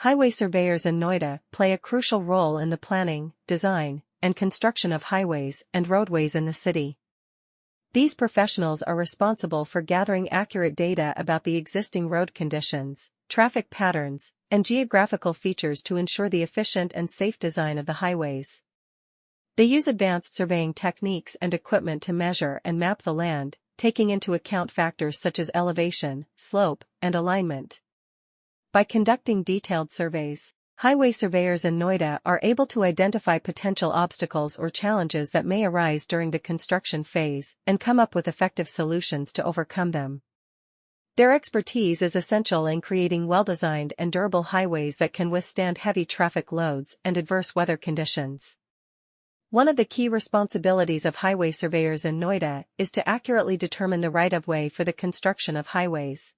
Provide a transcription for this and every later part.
Highway surveyors in Noida play a crucial role in the planning, design, and construction of highways and roadways in the city. These professionals are responsible for gathering accurate data about the existing road conditions, traffic patterns, and geographical features to ensure the efficient and safe design of the highways. They use advanced surveying techniques and equipment to measure and map the land, taking into account factors such as elevation, slope, and alignment. By conducting detailed surveys, highway surveyors in Noida are able to identify potential obstacles or challenges that may arise during the construction phase and come up with effective solutions to overcome them. Their expertise is essential in creating well-designed and durable highways that can withstand heavy traffic loads and adverse weather conditions. One of the key responsibilities of highway surveyors in Noida is to accurately determine the right-of-way for the construction of highways.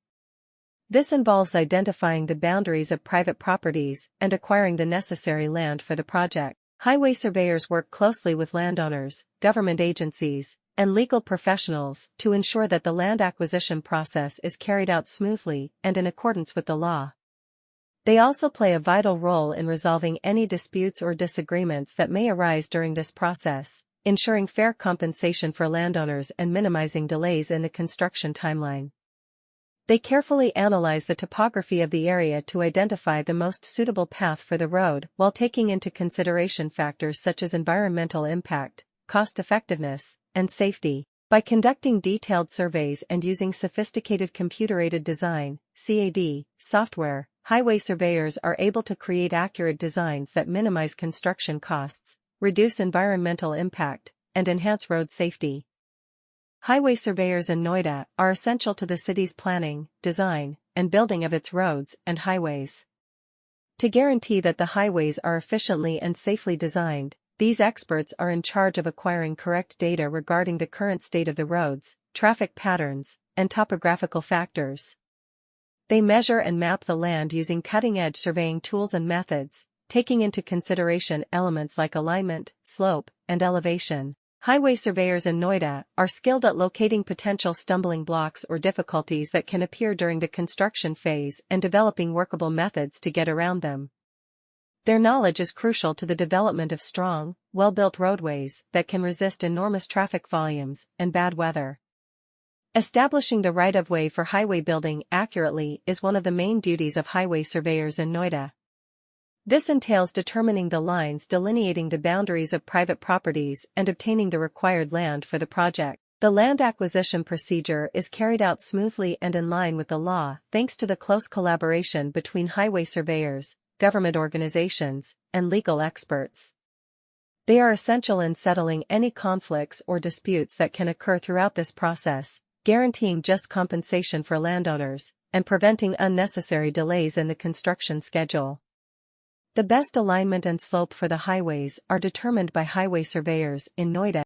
This involves identifying the boundaries of private properties and acquiring the necessary land for the project. Highway surveyors work closely with landowners, government agencies, and legal professionals to ensure that the land acquisition process is carried out smoothly and in accordance with the law. They also play a vital role in resolving any disputes or disagreements that may arise during this process, ensuring fair compensation for landowners and minimizing delays in the construction timeline. They carefully analyze the topography of the area to identify the most suitable path for the road while taking into consideration factors such as environmental impact, cost-effectiveness, and safety. By conducting detailed surveys and using sophisticated computer-aided design (CAD) software, highway surveyors are able to create accurate designs that minimize construction costs, reduce environmental impact, and enhance road safety. Highway surveyors in Noida are essential to the city's planning, design, and building of its roads and highways. To guarantee that the highways are efficiently and safely designed, these experts are in charge of acquiring correct data regarding the current state of the roads, traffic patterns, and topographical factors. They measure and map the land using cutting-edge surveying tools and methods, taking into consideration elements like alignment, slope, and elevation. Highway surveyors in Noida are skilled at locating potential stumbling blocks or difficulties that can appear during the construction phase and developing workable methods to get around them. Their knowledge is crucial to the development of strong, well-built roadways that can resist enormous traffic volumes and bad weather. Establishing the right-of-way for highway building accurately is one of the main duties of highway surveyors in Noida. This entails determining the lines delineating the boundaries of private properties and obtaining the required land for the project. The land acquisition procedure is carried out smoothly and in line with the law thanks to the close collaboration between highway surveyors, government organizations, and legal experts. They are essential in settling any conflicts or disputes that can occur throughout this process, guaranteeing just compensation for landowners, and preventing unnecessary delays in the construction schedule. The best alignment and slope for the highways are determined by highway surveyors in Noida.